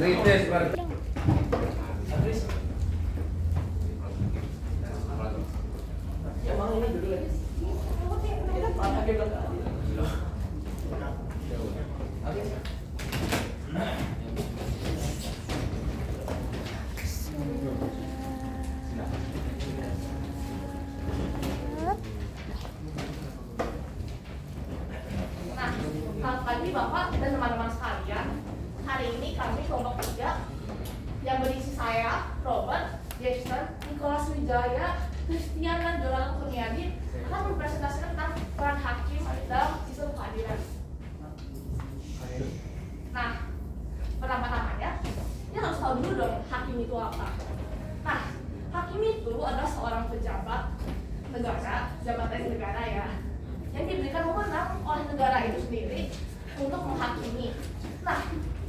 Kritis, Pak. Ya mau ini dulu lagi. Pakai belakang. Oke. Selamat pagi Bapak dan teman-teman sekalian. Hari ini kami kelompok 3 yang berisi saya, Robert, Jason, Nicholas Wijaya, Christian, dan Donald Kurniadi akan mempresentasikan tentang peran hakim dalam sistem keadilan. Nah, pertama-tamanya, kita harus tahu dulu dong hakim itu apa. Nah, hakim itu adalah seorang pejabat negara, jabatan negara ya, yang diberikan wewenang oleh negara itu sendiri untuk menghakimi. Nah,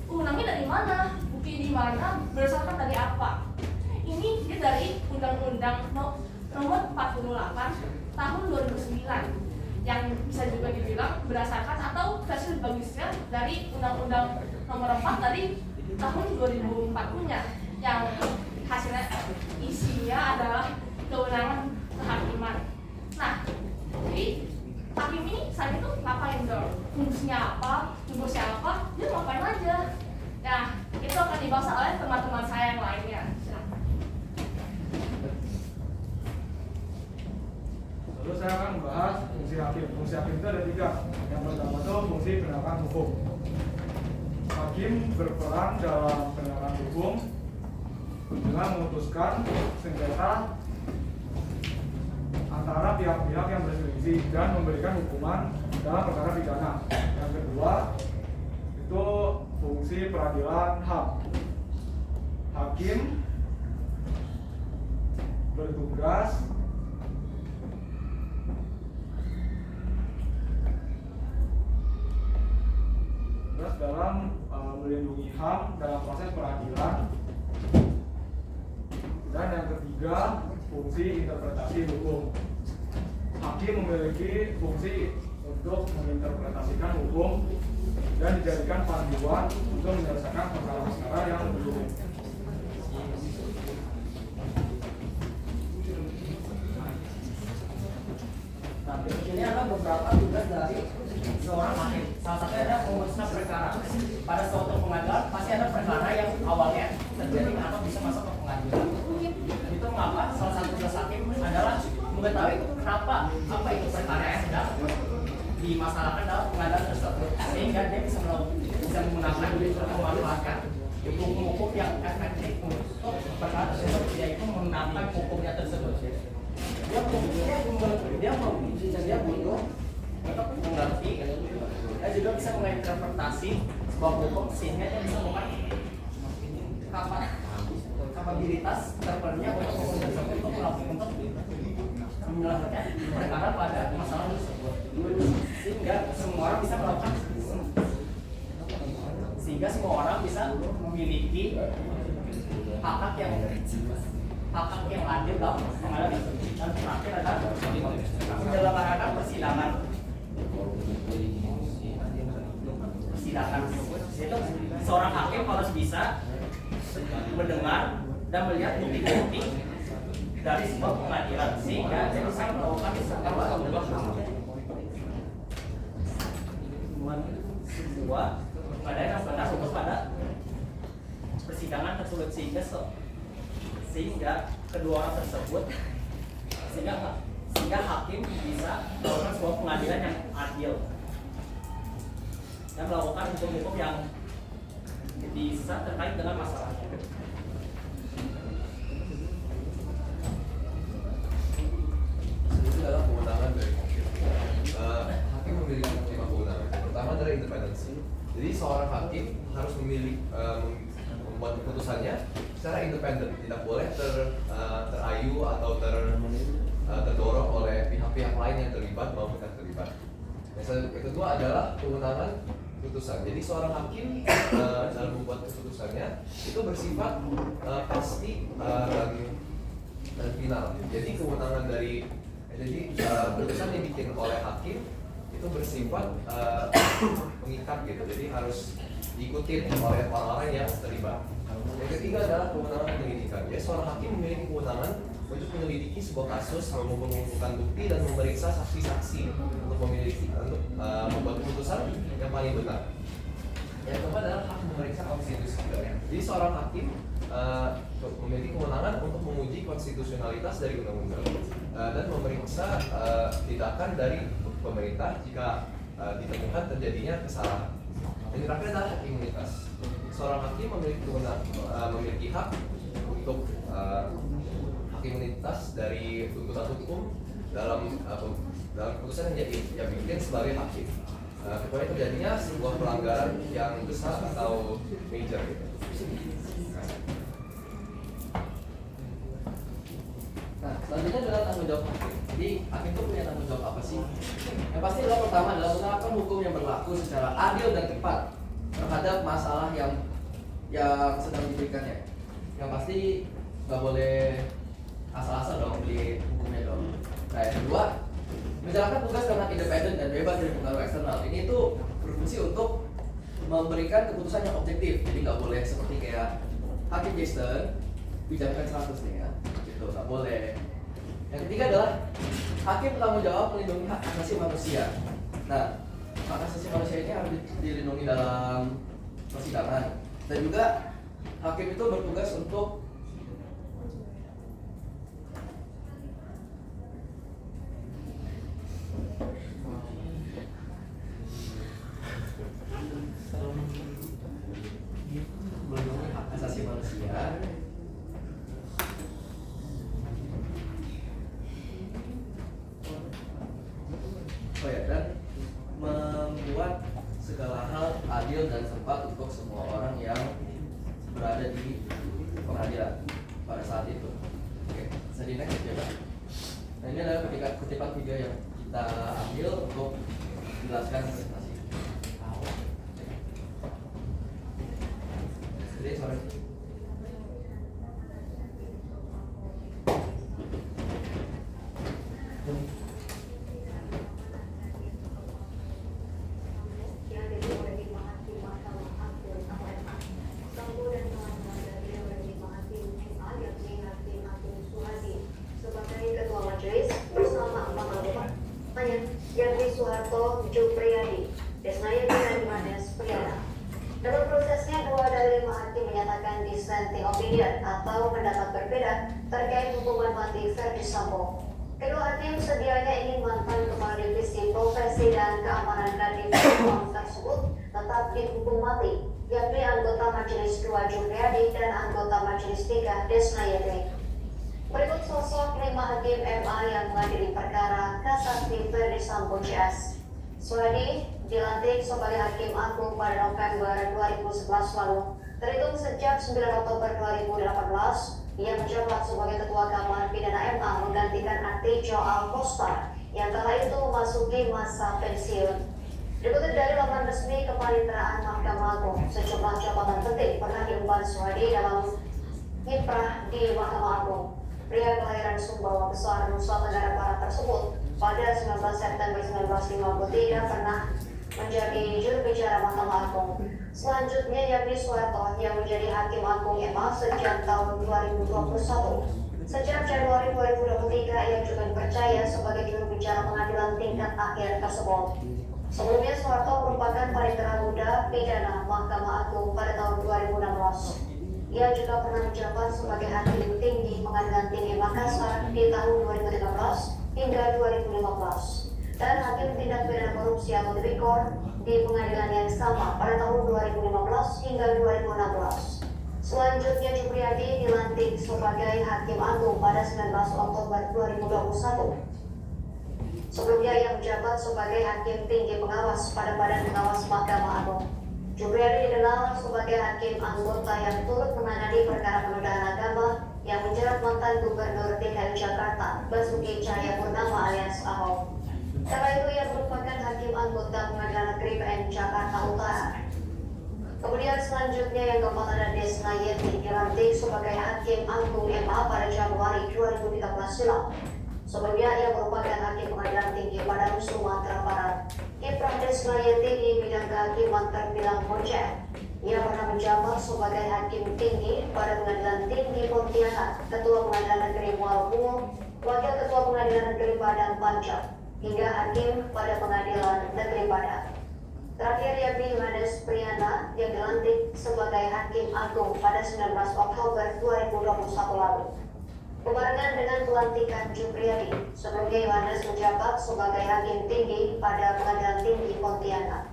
wewenangnya dari mana? Bukti di mana? Berdasarkan dari apa? Ini dia dari Undang-Undang Nomor 48 Tahun 2009 yang bisa juga dibilang berdasarkan atau versi bagusnya dari Undang-Undang Nomor 4 dari tahun 2004 punya, yang hasilnya isinya adalah kewenangan kehakiman. Nah, jadi hakim ini saat itu ngapain dong? Fungsinya apa? Tugasnya apa? Dia ngapain aja? Nah, itu akan dibahas oleh teman-teman saya yang lainnya. Lalu saya akan membahas fungsi hakim. Fungsi hakim itu ada 3. Yang pertama itu fungsi penegakan hukum. Hakim berperan dalam penegakan hukum dengan memutuskan sengketa antara pihak-pihak yang berselisih dan memberikan hukuman dalam perkara pidana. Yang kedua itu fungsi peradilan HAM. Hakim bertugas dalam melindungi HAM dalam proses peradilan. Dan yang ketiga, fungsi interpretasi hukum. Hakim memiliki fungsi untuk menginterpretasikan hukum dan dijadikan panduan untuk menyelesaikan perkara-perkara yang belum. Nah, ini adalah beberapa tugas dari seorang hakim. Salah satunya ada memutuskan perkara. Pada suatu pengadilan pasti ada perkara yang awalnya terjadi kenapa bisa masuk ke pengadilan. Itu mengapa salah satu tugas hakim adalah mengetahui kenapa apa itu perkara yang sedang dimasalahkan dalam pengadilan tersebut, sehingga dia bisa menggunakan untuk memanfaatkan hukum-hukum yang efektif untuk perkara tersebut, yaitu mengenalkan hukumnya tersebut. Dia butuh untuk mengerti dan juga bisa menginterpretasi sebuah hukum sehingga dia bisa melakukan kapabilitas terpenuhnya untuk hukum tersebut untuk menyelesaikan perkara pada masalah tersebut, sehingga semua orang bisa melakukan memiliki hak yang adil dalam pengadilan itu. Dan terakhir adalah menyelenggarakan persidangan. Itu seorang hakim harus bisa mendengar dan melihat bukti-bukti dari sebuah pengadilan sehingga dia bisa melakukan sebuah pengadilan yang benar untuk pada persidangan tersebut, sehingga kedua orang tersebut sehingga hakim bisa melakukan sebuah pengadilan yang adil dan melakukan hukum-hukum yang bisa terkait dengan masalahnya. Itu adalah kewenangan dari hakim. Hakim memiliki 5 kewenangan. Pertama adalah independensi. Jadi seorang hakim harus membuat keputusannya secara independen, tidak boleh terayu atau terdorong oleh pihak-pihak lain yang terlibat maupun tidak terlibat. Yang kedua adalah kewenangan putusan. Jadi seorang hakim dalam membuat keputusannya itu bersifat pasti dan final. Jadi kewenangan dari putusan yang dibikin oleh hakim itu bersifat mengikat gitu. Jadi harus diikuti oleh orang-orang yang terlibat. ketiga adalah kewenangan penyelidikan. Ya, seorang hakim memiliki kewenangan untuk menyelidiki sebuah kasus, mengumpulkan bukti dan memeriksa saksi-saksi untuk membuat keputusan yang paling benar. Yang keempat adalah hak memeriksa konstitusi. Jadi seorang hakim memiliki kewenangan untuk menguji konstitusionalitas dari undang-undang dan memeriksa tindakan dari pemerintah jika ditemukan terjadinya kesalahan. Yang terakhir adalah hak imunitas. Seorang hakim memiliki hak untuk hak imunitas dari tuntutan hukum dalam keputusan yang bikin sebagai hakim. Kecuali terjadinya sebuah pelanggaran yang besar atau major gitu. Nah, selanjutnya adalah tanggung jawab hakim. Jadi hakim itu punya tanggung jawab apa sih? Yang pasti adalah pertama adalah menerapkan hukum yang berlaku secara adil dan tepat terhadap masalah yang sedang diberikannya. Yang pasti nggak boleh asal-asal dong beli hukumnya dong. Nah, yang kedua, menjalankan tugas dengan independen dan bebas dari pengaruh eksternal. Ini tuh berfungsi untuk memberikan keputusan yang objektif. Jadi nggak boleh seperti kayak hakim Kristen bijakan 100 nih ya, gitu nggak boleh. Yang ketiga adalah hakim bertanggung jawab melindungi hak asasi manusia. Nah, hak asasi manusia ini harus dilindungi dalam persidangan. Dan juga hakim itu bertugas untuk melindungi hak asasi manusia. Oh ya, dan membuat segala hal adil dan tepat untuk semua orang yang berada di pengadilan pada saat itu. Oke, jadi next ya Pak. Nah, ini adalah kutipan video yang kita ambil untuk menjelaskan presentasi. Jadi sorry. Yakni Soeharto Jupriyadi, Desnaya dan Manes Priyana. Dalam prosesnya, 2 dari 5 hakim menyatakan dissenting opinion atau pendapat berbeda terkait hukuman mati Verdi Sambo. Kedua hakim sedianya ingin mantan Kepala Divisi Profesi dan Keamanan Kadif Propam tersebut tetap dihukum mati, yakni anggota Majelis 2 Jupriyadi dan anggota Majelis 3 Desnaya. Berikut sosok 5 hakim MA yang mengadili perkara kasasi Verdi Sambo CS. Suhadi dilantik sebagai Hakim Agung pada November 2011 lalu. Terhitung sejak 9 Oktober 2018, ia menjabat sebagai Ketua Kamar Pidana MA menggantikan Artijo Alkostar yang kala itu memasuki masa pensiun. Dikutip dari laman resmi Kepaniteraan Mahkamah Agung, sejumlah jabatan penting pernah diemban Suhadi dalam kiprah di Mahkamah Agung. Pria kelahiran Sumbawa Besar, Nusa Tenggara Barat tersebut pada 19 September 1953 pernah menjadi juru bicara Mahkamah Agung. Selanjutnya yakni Soeharto yang menjadi Hakim Agung MA sejak tahun 2021. Sejak Januari 2023 ia juga dipercaya sebagai juru bicara pengadilan tingkat akhir tersebut. Sebelumnya Soeharto merupakan panitera muda pidana Mahkamah Agung pada tahun 2016. Ia juga pernah menjabat sebagai Hakim Tinggi Pengadilan Tinggi Makassar di tahun 2013 hingga 2015 dan Hakim Tindak Pidana Korupsi atau Tipikor di pengadilan yang sama pada tahun 2015 hingga 2016. Selanjutnya Jupriyadi dilantik sebagai Hakim Agung pada 19 Oktober 2021. Sebelumnya ia menjabat sebagai Hakim Tinggi Pengawas pada Badan Pengawas Mahkamah Agung. Jupriyadi dikenal sebagai hakim anggota yang turut menangani perkara penodaan agama yang menjerat mantan Gubernur DKI Jakarta, Basuki Cahayapurnama alias Ahok. Kala itu ia merupakan hakim anggota Pengadilan Negeri PN Jakarta Utara. Kemudian selanjutnya yang keempat ada Desnayeti dilantik sebagai Hakim Agung MA pada Januari 2013 silam. Sebelumnya ia merupakan Hakim Pengadilan Tinggi pada Sumatera Barat. Kiprah Desnayeti di bidang kehakiman terbilang moncer. Ia pernah menjabat sebagai Hakim Tinggi pada Pengadilan Tinggi Pontianak, Ketua Pengadilan Negeri Muara Bungo, Wakil Ketua Pengadilan Negeri Padang Panjang, hingga Hakim pada Pengadilan Negeri Padang. Terakhir Yabi Yohanes Priyana yang dilantik sebagai Hakim Agung pada 19 Oktober 2021 lalu. Berbarengan dengan pelantikan Jupriyadi, sebelumnya Yohanes menjabat sebagai Hakim Tinggi pada Pengadilan Tinggi Pontianak.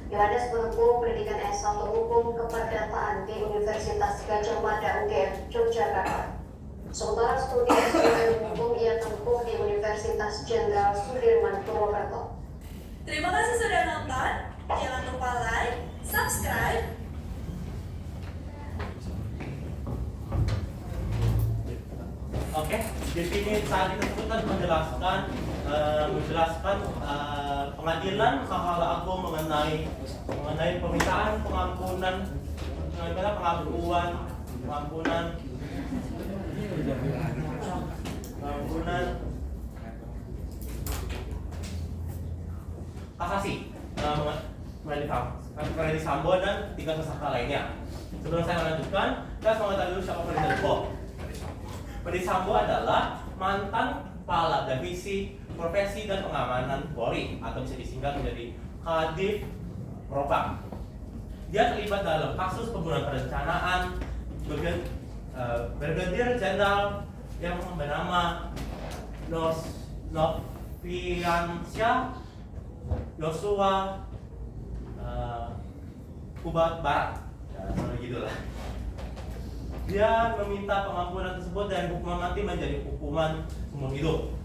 Yohanes menempuh pendidikan S1 Hukum Keperdataan di Universitas Gadjah Mada UGM, Yogyakarta. Sementara studi S2 Hukum ia tempuh di Universitas Jenderal Sudirman, Purwokerto. Terima kasih sudah nonton. Jangan lupa like, subscribe. Oke, di sini saat kita sebutkan menjelaskan pengadilan Mahkamah Agung mengenai permintaan pengampunan kasasi Ferdy Sambo dan 3 tersangka lainnya. Sebelum saya melanjutkan, saya harus mengetahui dulu siapa Ferdy Sambo. Ferdy Sambo adalah mantan Kepala Divisi Profesi dan Pengamanan Polri atau bisa disingkat menjadi Kadif Propam. Dia terlibat dalam kasus pembunuhan perencanaan Brigadir Jenderal yang bernama Noviansyah Yosua Huta Barat, gitulah. Dia meminta pengampunan tersebut dan hukuman mati menjadi hukuman seumur hidup.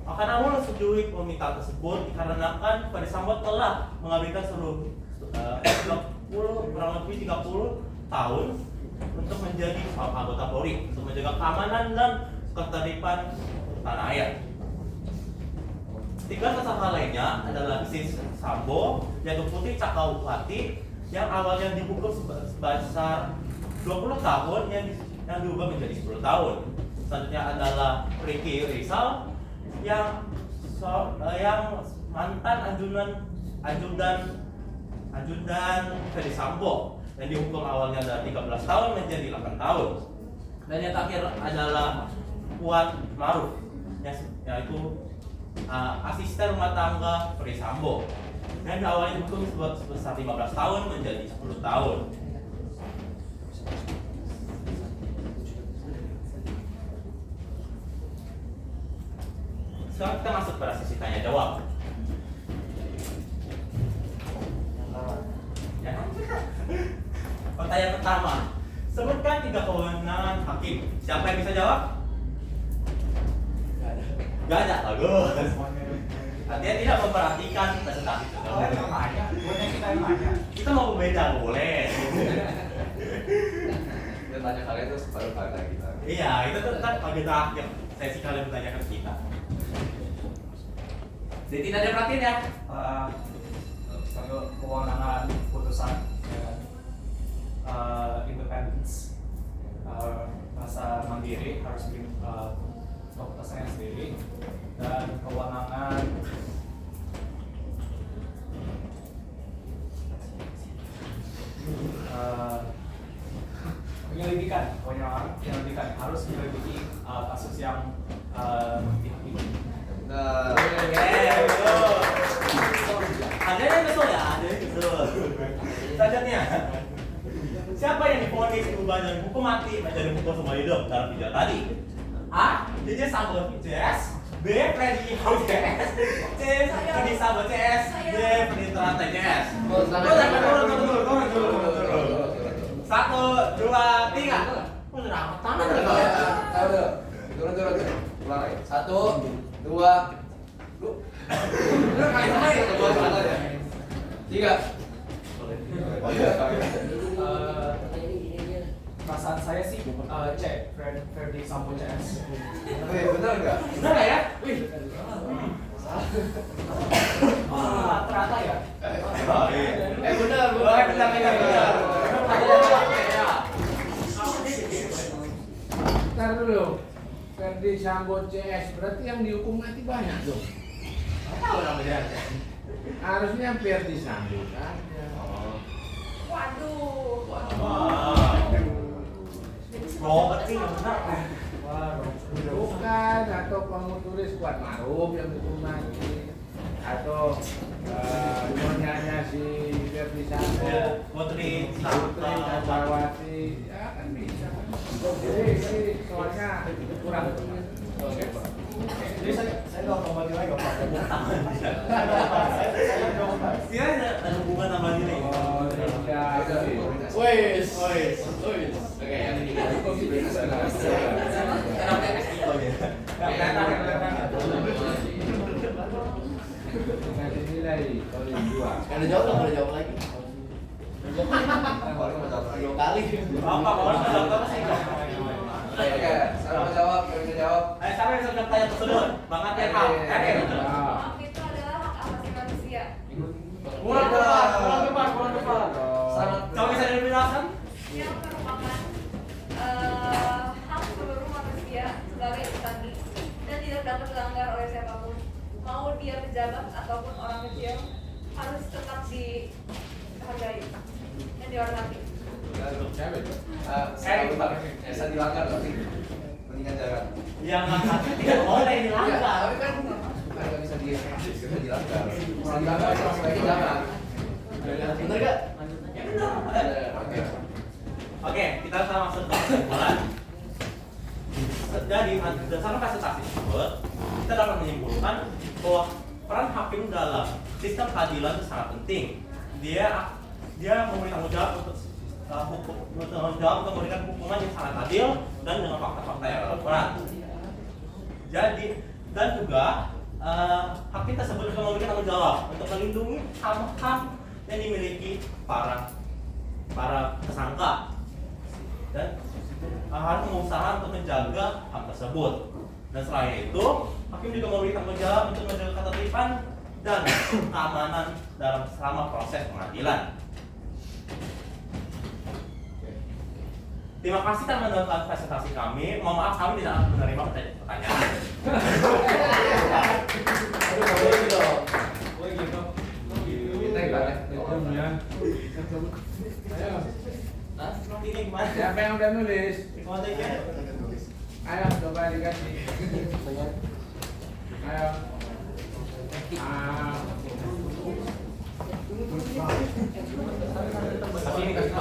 Akan namun setujui permintaan tersebut dikarenakan Ferdy Sambo telah mengabdikan kurang lebih 30 tahun untuk menjadi anggota Polri untuk menjaga keamanan dan ketertiban tanah air. 3 tersangka lainnya adalah istri Sambo, yaitu Putri Cakrawati yang awalnya dihukum sebesar 20 tahun yang diubah menjadi 10 tahun. Selanjutnya adalah Ricky Rizal yang mantan ajudan Ferdy Sambo yang dihukum awalnya dari 13 tahun menjadi 8 tahun. Dan yang terakhir adalah Kuat Maruf yaitu asisten rumah tangga Ferdy Sambo yang awalnya dihukum sebesar 15 tahun menjadi 10 tahun. Sekarang kita masuk pada sesi tanya jawab. Ya. Pertanyaan pertama, sebutkan 3 kewenangan hakim. Siapa yang bisa jawab? Gak ada, bagus. Artinya tidak memperhatikan presentasi itu. Kita mau beda, boleh. Kita tanya kalian terus baru tanya kita. Iya, itu tuh kan pagi terakhir sesi kalian bertanya ke kita. Jadi tidak ada perhatian ya? Untuk kewenangan putusan independence, rasa mandiri harus bikin keputusannya sendiri, dan kewenangan penyelidikan harus menyelidiki kasus yang dihakimi. Nah, betul. Ada yang betul ya, ada yang betul. Selanjutnya, siapa yang divonis diubah dari hukum mati menjadi hukum seumur hidup dalam video tadi? A. JJ Sambo CS, B. Ferdy CS, C. Ferdy Sambo CS, D. Ferdy Terata CS. Turun. 1, 2, 3. Udah tangan turun. Ulang lagi. 1, 2, 3. Perasaan saya sih C, Ferdy Sambo CS. Bener nggak? Benar nggak ya? Wih. Ternyata ya. Benar. Ntar dulu, Ferdy Sambo CS berarti yang dihukum mati banyak dong. Tahu namanya. Harusnya Ferdy Sambo kan. Waduh. Wah. Robert sih yang benar. Bukan, atau kamu tulis Kuat Maruf yang dihukum mati, atau nyonya si Verdi Sambo, Putri Chandrawati, ya kan bisa. Jadi soalnya kurang. Jadi saya nggak mau mati lagi Pak. Dia ada hubungan sama ini. Oh, tidak. Wes. Oke, yang ini. Kasih nilai kalau yang dua. Kalau jawab nggak boleh jawab lagi. Dua kali. Apa kalau sudah sih? Oke, saya mau jawab, saya jawab. Siapa yang sudah tanya tersebut? Bang Ate Al. Maaf, itu adalah hak asasi manusia. Kurang tepat. Sangat. Coba bisa dijelaskan? Yang merupakan hak seluruh manusia sebagai individu dan tidak dapat dilanggar oleh siapapun. Mau dia pejabat ataupun orang kecil harus tetap dihargai dan dihormati. Saya dilanggar tapi mendingan jangan. Yang tidak boleh Iya, dilanggar. tapi kan nggak bisa dilanggar. Bisa dilanggar, sebaiknya jangan. Bener gak? Ya benar. Oke. Oke, kita sekarang masuk ke kesimpulan. Jadi, berdasarkan kasus tersebut, kita dapat menyimpulkan bahwa peran hakim dalam sistem keadilan itu sangat penting. Dia memiliki tanggung jawab untuk memberikan hukuman yang sangat adil dan dengan fakta-fakta yang akurat. Jadi, dan juga hakim tersebut juga memiliki tanggung jawab untuk melindungi hak yang dimiliki para tersangka dan harus mengusahakan untuk menjaga hak tersebut. Dan selain itu, hakim juga memiliki tanggung jawab untuk menjaga ketertiban dan keamanan dalam selama proses pengadilan. Terima kasih telah menonton presentasi kami. Mohon maaf kami tidak menerima pertanyaan. Ini gimana? Siapa yang udah nulis? Kontennya? Ayo coba dikasih. Ayo. Tapi ini kasih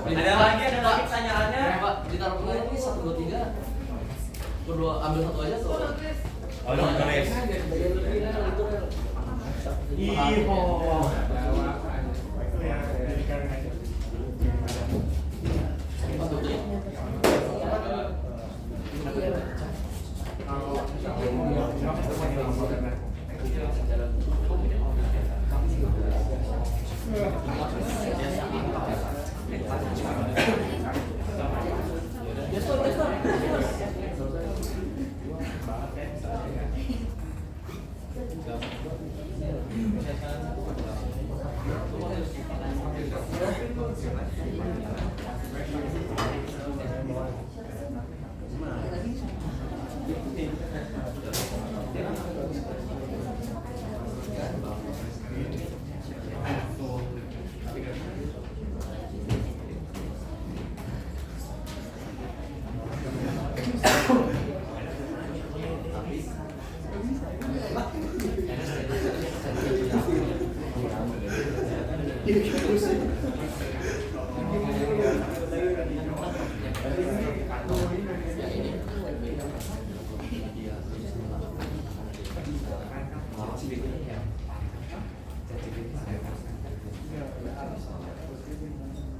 Ada lagi pertanyaannya? Pak, ditaruh kemana ini 1, 2, 3. Perlu ambil satu aja tuh. Oh, nulis. Iho.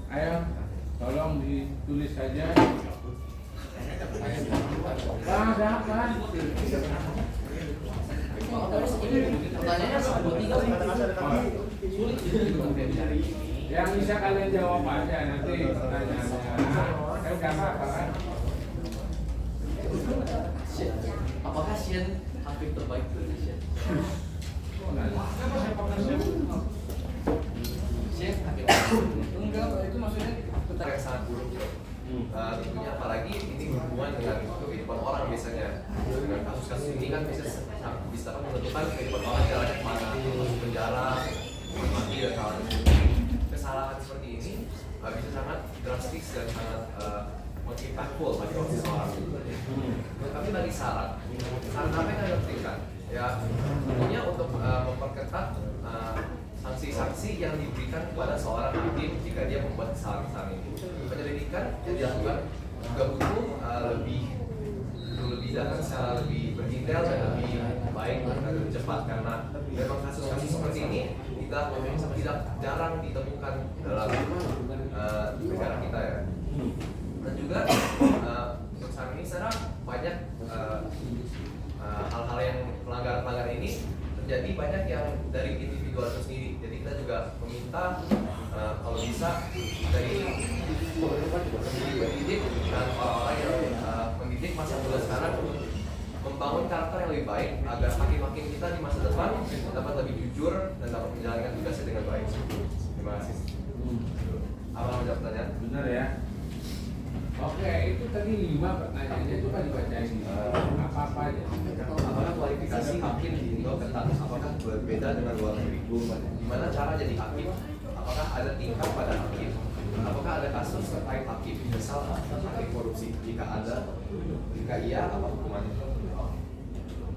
Ayo, tolong ditulis saja. Bang, siapa? Pertanyaannya 1, 2, 3. Sulit. Yang bisa kalian jawab aja nanti pertanyaannya. Kan gak apa-apa kan? Apakah Sien hakim terbaik di Indonesia? Enggak, itu maksudnya bentar yang sangat buruk. tentunya apalagi ini berhubungan dengan kehidupan orang biasanya. Dengan kasus-kasus ini kan bisa menentukan kehidupan orang jalannya kemana, masuk penjara, mati dan hal-hal seperti ini. Kesalahan seperti ini bisa sangat drastis dan sangat impactful bagi seseorang. Tapi bagi saran apa yang kalian berikan? Ya, tentunya untuk memperketat sanksi-sanksi yang diberikan kepada seorang hakim jika dia membuat kesalahan ini. Penyelidikan yang dilakukan juga butuh lebih datang secara lebih berdetail dan lebih baik dan lebih cepat, karena memang kasus-kasus seperti ini tidak jarang ditemukan dalam negara kita ya. Dan juga untuk saat ini sekarang banyak hal-hal yang pelanggaran ini terjadi banyak yang dari individual itu sendiri. Jadi kita juga meminta kalau bisa dari pendidik dan orang-orang yang mendidik masa muda sekarang membangun karakter yang lebih baik agar hakim-hakim kita di masa depan dapat lebih jujur dan dapat menjalankan tugasnya dengan baik. Terima kasih. Apa yang menjawab pertanyaan? Benar ya. Oke, itu tadi 5 pertanyaannya itu kan dibacain apa-apa aja. Apakah kualifikasi hakim di Indo ketat? Apakah berbeda dengan luar negeri? Gimana cara jadi hakim? Apakah ada tingkat pada hakim? Apakah ada kasus terkait hakim? Misal hakim korupsi? Jika ada, jika iya, apa hukumannya?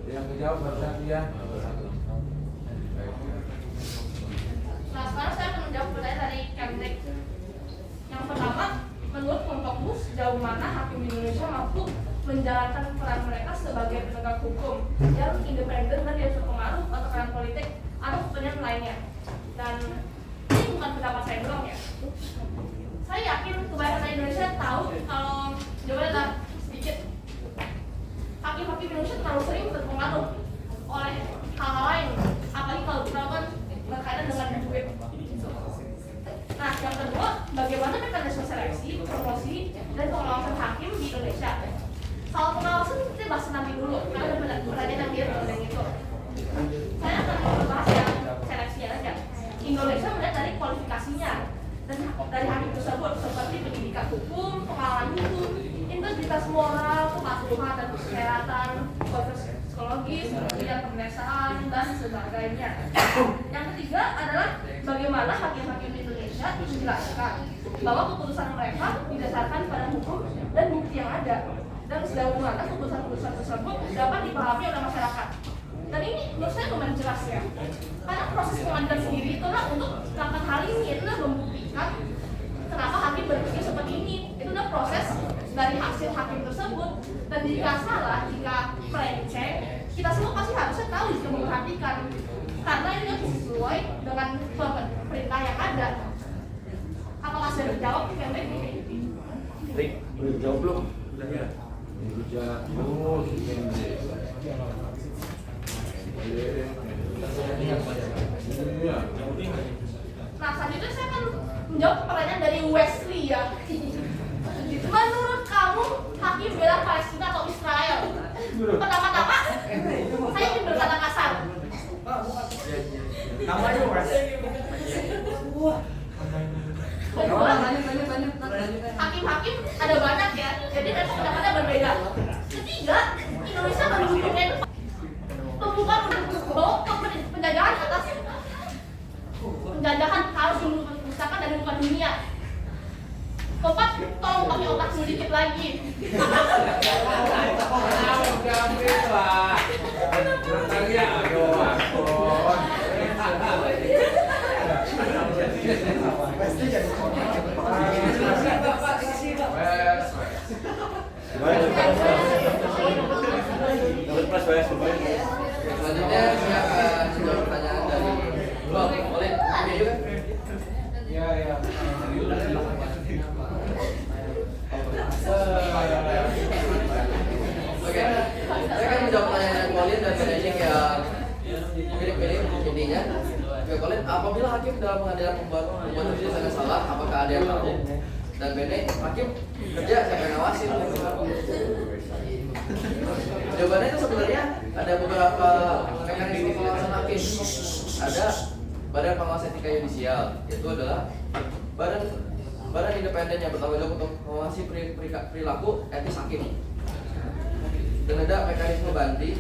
Yang menjawab barusan dia. Nah, sekarang saya akan menjawab pertanyaan dari Kemdek. Yang pertama, menurut kelompokmu sejauh mana hakim di Indonesia mampu menjalankan peran mereka sebagai penegak hukum yang independen dan tidak terpengaruh atau tekanan politik atau kepentingan lainnya? Dan ini bukan pendapat saya doang ya. Saya yakin kebanyakan Indonesia tahu kalau jawabannya adalah sedikit. Hakim-hakim Indonesia terlalu sering terpengaruh oleh hal-hal lain, apalagi kalau misalkan berkaitan dengan duit. Nah, yang kedua, bagaimana mekanisme seleksi, promosi, dan pengawasan hakim di Indonesia? Soal pengawasan kita bahas nanti dulu, karena ada pertanyaan yang dia tentang itu. Saya akan membahas yang seleksi aja. Indonesia melihat dari kualifikasinya dan dari hakim tersebut seperti pendidikan hukum, pengalaman hukum, integritas moral, kepatuhan dan kesehatan, kualitas psikologis, kemudian pemeriksaan dan sebagainya. Yang ketiga adalah bagaimana hakim-hakim di Indonesia menjelaskan bahwa keputusan mereka didasarkan pada hukum dan bukti yang ada, dan sejauh mana keputusan-keputusan tersebut dapat dipahami oleh masyarakat. Dan ini menurut saya lumayan jelas ya, karena proses pengadilan sendiri itulah untuk melakukan hal ini, itulah membuktikan kenapa hakim berpikir seperti ini. Itu adalah proses dari hasil hakim tersebut. Dan jika salah, jika melenceng, kita semua pasti harusnya tahu jika memperhatikan, karena ini harus sesuai dengan perintah yang ada. Apakah sudah dijawab, Kemdek? Rick, belum jawab belum? Udah ya. Udah. Oh, Nah, selanjutnya saya akan menjawab pertanyaan dari Wesley ya. Menurut kamu, hakim bela Palestina atau Israel? Pertama-tama, saya ingin berkata kasar. Namanya Wesley. Kedua, hakim-hakim ada banyak ya, jadi memang pendapatnya berbeda. Ketiga, Indonesia mendukungnya itu bukan untuk penjajahan atas penjajahan harus memisahkan dari bukan dunia. Keempat, tolong pakai otak sedikit lagi. Selanjutnya saya akan menjawab pertanyaan dari boleh juga? Ya. Oke, saya akan menjawab pertanyaan Colin dan Benedict yang mirip-mirip intinya. Oke, Colin, apabila hakim dalam pengadilan membuat keputusan salah, apakah ada yang tahu? Dan Benedict, hakim kerja siapa yang ngawasin? Jawabannya itu sebenarnya ada beberapa mekanisme pengawasan hakim. Ada Badan Pengawas Etika Yudisial, yaitu adalah badan independen yang bertanggung jawab untuk mengawasi perilaku etis hakim. Dan ada mekanisme banding,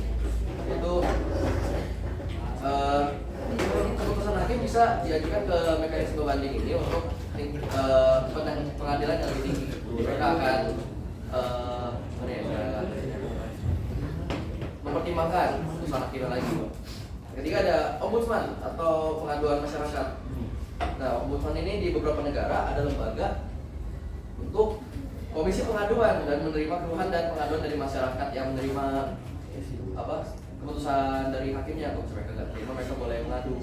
yaitu keputusan hakim bisa diajukan ke mekanisme banding ini untuk pengadilan yang lebih tinggi. Mereka akan mempertimbangkan keputusan hakim lagi. Ketika ada ombudsman atau pengaduan masyarakat. Nah, ombudsman ini di beberapa negara ada lembaga untuk komisi pengaduan dan menerima keluhan dan pengaduan dari masyarakat yang menerima keputusan dari hakimnya. Kalau mereka nggak terima, mereka boleh mengadu.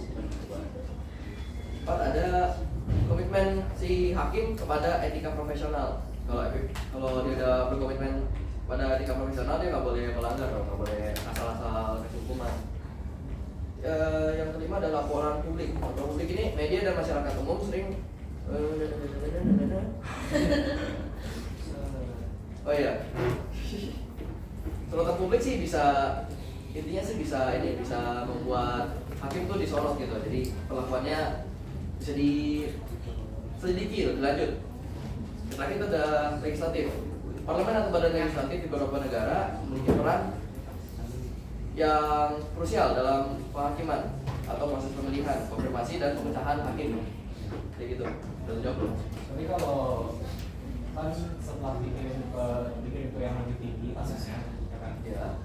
Ada komitmen si hakim kepada etika profesional. Kalau dia udah berkomitmen pada etika profesional, dia nggak boleh melanggar, nggak boleh asal-asal kasih hukuman. Yang kelima adalah laporan publik. Laporan publik ini media dan masyarakat umum sering oh iya, sorotan publik sih intinya bisa membuat hakim tuh disorot gitu. Jadi perlakuannya bisa diselidiki lebih lanjut. Terakhir itu ada legislatif. Parlemen atau badan legislatif di beberapa negara memiliki peran yang krusial dalam penghakiman atau proses pemilihan, konfirmasi dan pemecahan hakim. Kayak gitu. Udah jawab. Tapi kalau kan setelah dikirim ke yang lebih tinggi kasusnya, ya kan? Ya.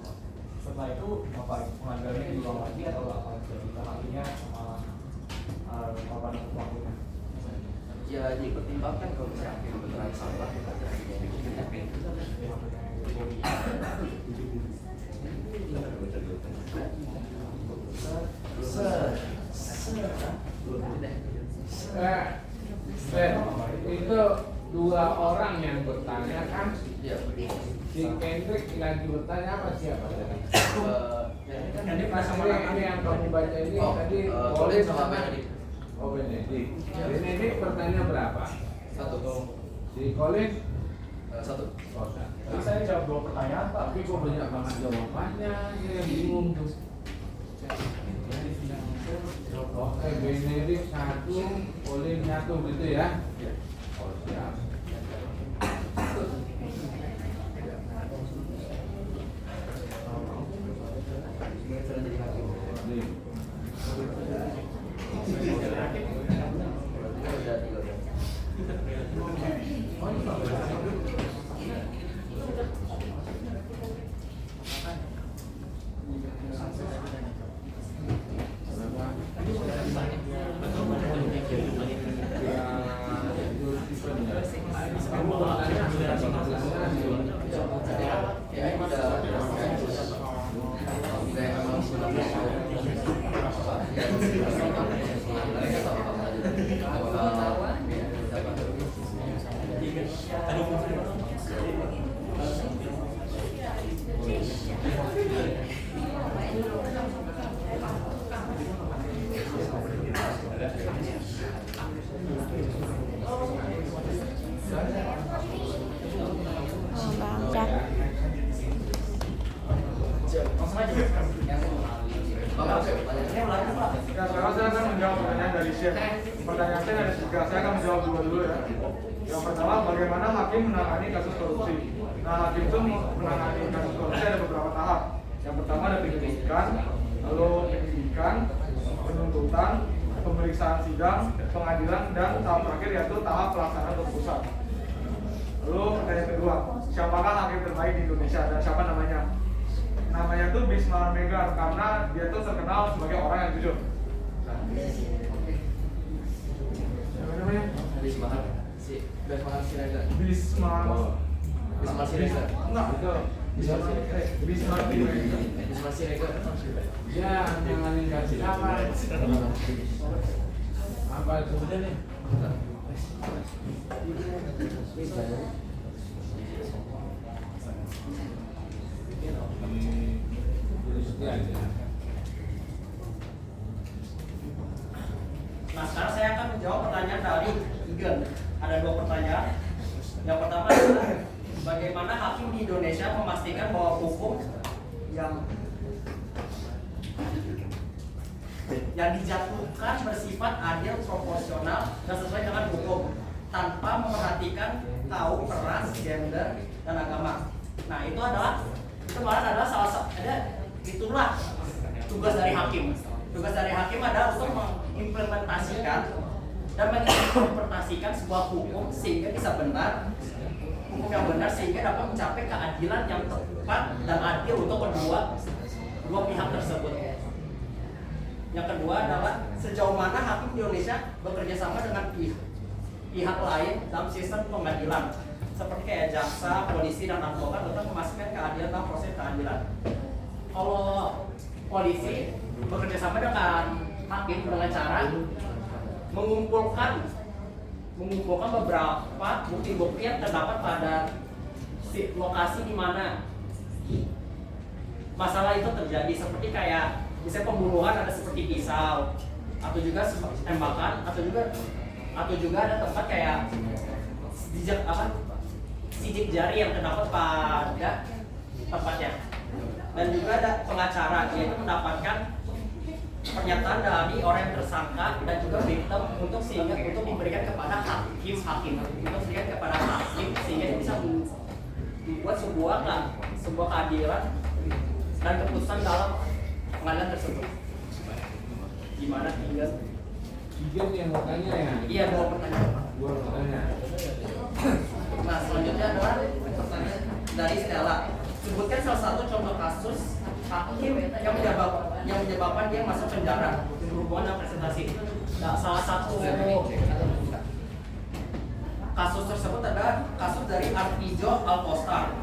Setelah itu apa pengadilannya diulang lagi atau apa? Jadi hakimnya malah korban pelakunya. Ya dipertimbangkan kalau misalnya hakim beneran salah, itu dua orang yang bertanya kan? ya. Si Kendrick lagi bertanya apa siapa tadi? Ini yang kamu baca ini tadi Colin sama Benedict. Oh Benedict. Benedict bertanya berapa? Satu. Si Colin Satu. Oh, satu. Tapi saya jawab 2 pertanyaan, Tapi kok banyak banget jawabannya, dia yang bingung tuh. Oke, Benedict 1, Colin 1 gitu ya? Oh siap. Ya, sekarang saya akan menjawab pertanyaan dari Chef. Pertanyaan saya ada 3, saya akan menjawab 2 dulu ya. Yang pertama, bagaimana hakim menangani kasus korupsi? Nah, hakim itu menangani kasus korupsi ada beberapa tahap. Yang pertama ada penyidikan, lalu penyidikan, penuntutan, pemeriksaan sidang, pengadilan, dan tahap terakhir yaitu tahap pelaksanaan putusan. Lalu pertanyaan kedua, siapakah hakim terbaik di Indonesia dan siapa namanya? Namanya tuh Bismar Megar karena dia tuh terkenal sebagai orang yang jujur. Siapa namanya? Bismar Siregar. Bismar Siregar. Enggak, itu Bismar Siregar. Bismar Siregar. Ya, jangan kasih apa? Apa itu nih? Nah, sekarang saya akan menjawab pertanyaan dari Igen. Ada 2 pertanyaan. Yang pertama adalah bagaimana hakim di Indonesia memastikan bahwa hukum yang dijatuhkan bersifat adil, proporsional, dan sesuai dengan hukum. tanpa memperhatikan kaum, ras, gender, dan agama. Nah itu kemarin adalah salah satu itulah tugas dari hakim. Tugas dari hakim adalah untuk mengimplementasikan dan menginterpretasikan sebuah hukum sehingga bisa benar, hukum yang benar sehingga dapat mencapai keadilan yang tepat dan adil untuk dua pihak tersebut. Yang kedua adalah sejauh mana hakim di Indonesia bekerja sama dengan pihak lain dalam sistem pengadilan seperti kayak jaksa, polisi, dan advokat untuk memastikan keadilan dalam proses keadilan. Kalau polisi bekerja sama dengan hakim dengan cara mengumpulkan beberapa bukti-bukti yang terdapat pada lokasi di mana masalah itu terjadi, seperti kayak misalnya pembunuhan ada seperti pisau atau juga tembakan atau juga ada tempat kayak sidik jari yang terdapat pada tempatnya. Dan juga ada pengacara, yaitu mendapatkan pernyataan dari orang yang tersangka dan juga victim untuk diberikan kepada hakim sehingga dia bisa membuat sebuah keadilan dan keputusan dalam pengadilan tersebut. Gimana tinggal? Tiga nih yang mau tanya ya? Iya, 2 pertanyaan. 2 pertanyaan. Nah, selanjutnya adalah pertanyaan dari Stella. Sebutkan salah satu contoh kasus hakim yang menyebabkan dia masuk penjara berhubungan dengan presentasi. Nah, salah satu kasus tersebut adalah kasus dari Artijo Alkostar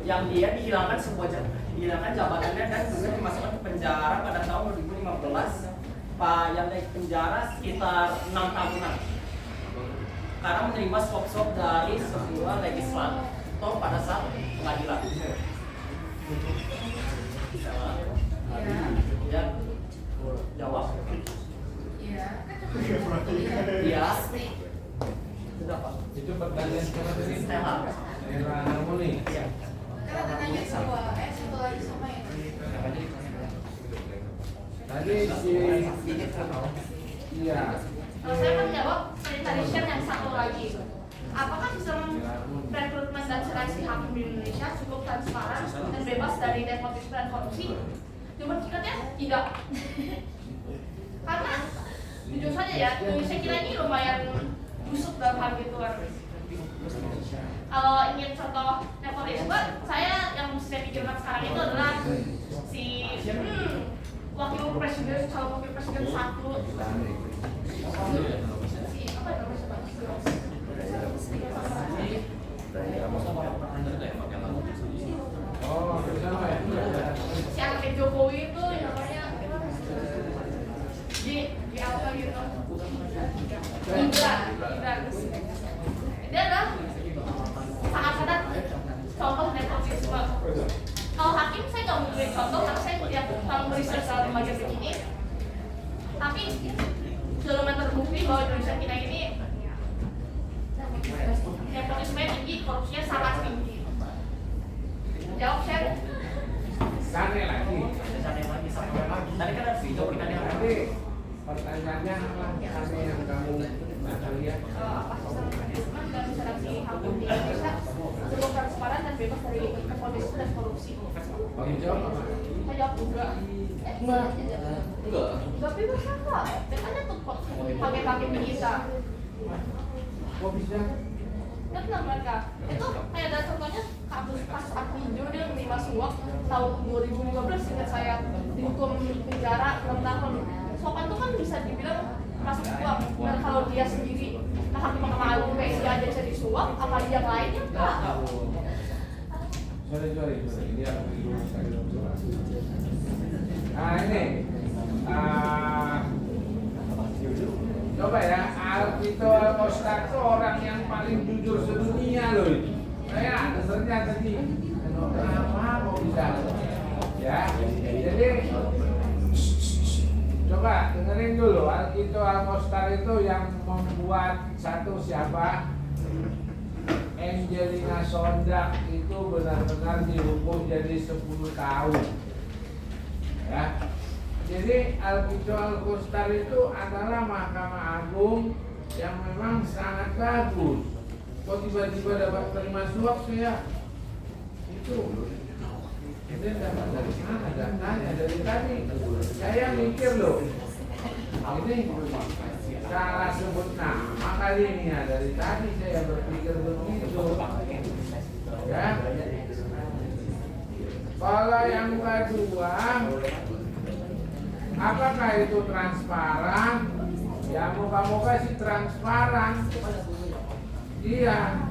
yang dia dihilangkan jabatannya dan juga dimasukkan ke penjara pada tahun 2015. Yang dari penjara sekitar 6 tahunan karena menerima suap-suap dari sebuah legislator pada saat pengadilan. Ya, jawab. Iya. Iya. Sudah Pak. Itu pertanyaan siapa tadi? Stella. Stella Harmoni. Iya. Karena katanya satu lagi sama ya. Tadi iya. Kalau saya akan jawab tadi share yang satu lagi. Apakah sistem rekrutmen dan seleksi hakim di Indonesia cukup transparan dan bebas dari nepotisme dan korupsi? Cuma singkatnya tidak. Karena jujur saja ya, Indonesia kita ini lumayan busuk dalam hal gituan. Kalau ingin contoh nepotisme, saya yang saya pikirkan sekarang itu adalah si wakil presiden, calon wakil presiden 1. Si apa namanya? Oh, sama ya? Si anaknya Jokowi itu namanya di apa gitu. Gibran. Dia adalah sangat contoh nepotisme. Kalau hakim saya nggak mau beri contoh karena saya tidak kalau research dalam bagian begini. Tapi sebelum terbukti bahwa Indonesia kita ini nepotisme tinggi, korupsinya sangat tinggi. Jawab share. Sane lagi. Tadi kan ada video pertanyaan. Tadi pertanyaannya apa? Sane yang kamu lihat? Apa sistem nepotisme dan seleksi hakim di Indonesia cukup transparan dan bebas dari nepotisme dan korupsi? Kamu jawab apa? Saya jawab enggak. Enggak bebas apa? Makanya tuh pakai di kita. Kok bisa? Kan mereka itu kayak ada contohnya kasus Artijo, dia menerima suap tahun 2015 sehingga saya dihukum penjara 6 tahun. Suapan itu kan bisa dibilang masuk suap, dan kalau dia sendiri hakim Mahkamah Agung kayak dia aja jadi suap, apalagi yang lainnya enggak. Sorry. Ini aku dulu. Ini. Coba ya, Alvito Alkostar itu orang yang paling jujur sedunia loh itu. Saya dasarnya tadi. Kenapa kok bisa? Ya, jadi coba dengerin dulu. Alvito Alkostar itu yang membuat satu siapa? Angelina Sondak itu benar-benar dihukum jadi 10 tahun. Ya. Jadi Alvito Alkostar itu adalah Mahkamah Agung yang memang sangat bagus. Kok tiba-tiba dapat terima suap saya? Itu ini dapat dari mana? Datanya dari tadi. Saya mikir loh. Ini salah sebut nama kali ini ya. Dari tadi saya berpikir begitu. Ya. Kalau yang kedua, apakah itu transparan? Ya moga-moga sih transparan. Iya.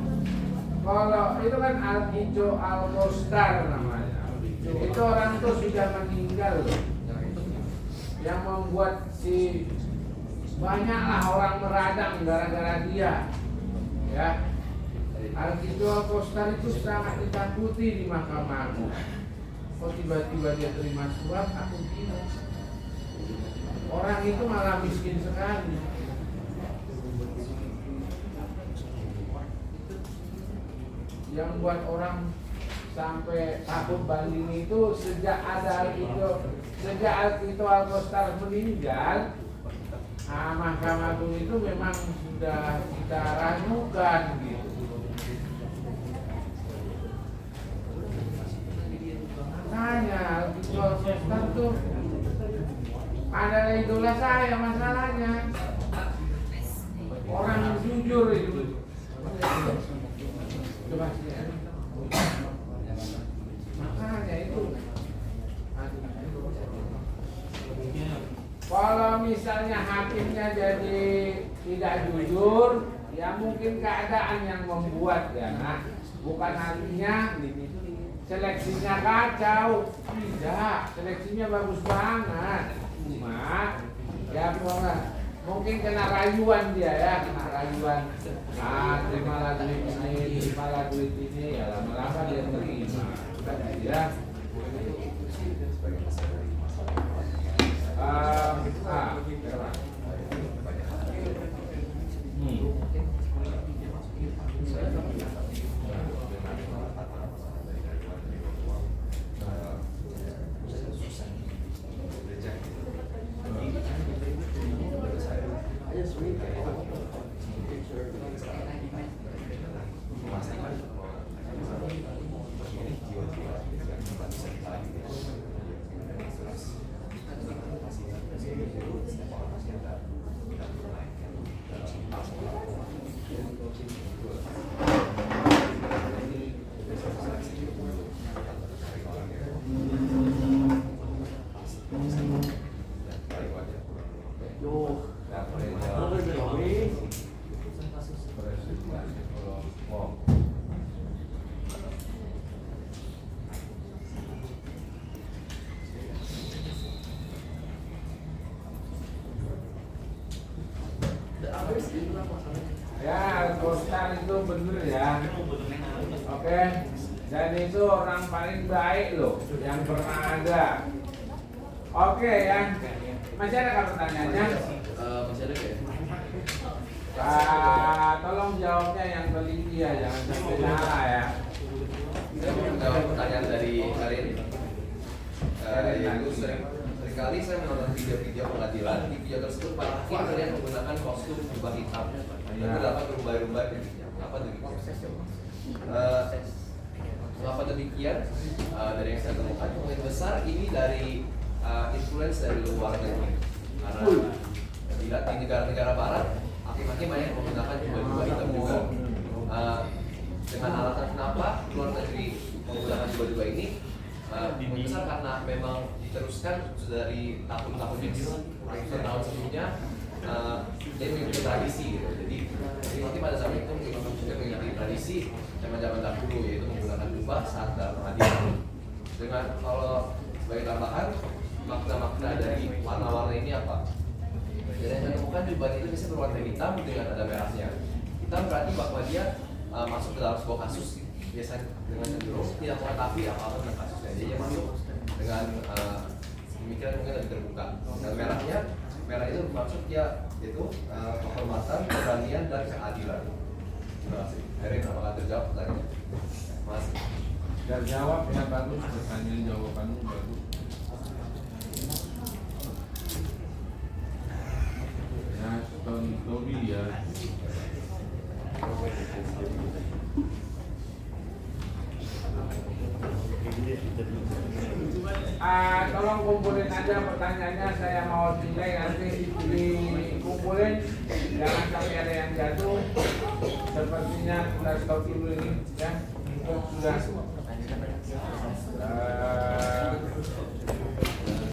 Kalau itu kan Al-Qijo Al-Kostar namanya. Itu orang itu sudah meninggal loh. Yang membuat si banyaklah orang meradang gara-gara dia. Ya. Al-Qijo Al-Kostar itu sangat ditakuti di Mahkamah Agung. Kok tiba-tiba dia terima suap, aku bingung. Orang itu malah miskin sekali. Yang buat orang sampai takut banding itu sejak ada Al-Qijo Al-Kostar meninggal, Mahkamah Agung itu memang sudah kita ragukan gitu. Makanya Al-Qijo Al-Kostar tuh adalah idola saya masalahnya. Orang yang jujur itu. Coba sini. Makanya itu. Kalau misalnya hakimnya jadi tidak jujur, ya mungkin keadaan yang membuat ya. Nah, bukan artinya seleksinya kacau. Tidak, seleksinya bagus banget. Cuma ya mungkin kena rayuan dia ya, kena rayuan. Terimalah duit ini, ya lama-lama dia terima. Ya. Ya, Kostar itu bener ya. Oke, dan itu orang paling baik loh yang pernah ada. Oke ya, masih ada kan pertanyaannya? Masih ada ya? Tolong jawabnya yang teliti ya, jangan sampai salah ya. Saya mau menjawab pertanyaan dari Karin. Yaitu seringkali saya menonton video-video pengadilan. Di video tersebut para hakim kalian menggunakan kostum jubah hitam dan terdapat rumbai-rumbai miliknya. Kenapa demikian? Mengapa demikian? Dari yang saya temukan, kemungkinan besar ini dari influence dari luar negeri. Karena dilihat di negara-negara barat, hakim-hakim banyak menggunakan jubah-jubah hitam juga. Dengan alasan kenapa luar negeri menggunakan jubah-jubah ini, kemungkinan besar karena memang diteruskan dari tahun-tahun tahun sebelumnya. Jadi mengikuti tradisi gitu. Jadi pada saat itu mengikuti tradisi zaman-zaman dahulu, yaitu menggunakan jubah saat dalam pengadilan. Dengan kalau sebagai tambahan, makna-makna dari warna-warna ini apa? Jadi yang ditemukan jubah itu bisa berwarna hitam dengan ada merahnya. Hitam berarti bahwa dia masuk ke dalam sebuah kasus, biasanya dengan cenderung tidak mengetahui apa-apa tentang kasusnya. Jadi dia masuk dengan pemikiran mungkin lebih terbuka. Dan merah itu maksud dia itu kehormatan, keberanian, dan keadilan. Terima kasih. Erin, apakah terjawab pertanyaannya? Terima kasih. Terjawab ya, bagus, pertanyaan jawabannya bagus. Ya, Aston Tobias. Tolong kumpulin aja pertanyaannya, saya mau nilai nanti dikumpulin, jangan sampai ada yang jatuh. Sepertinya kita stop dulu ini ya, untuk sudah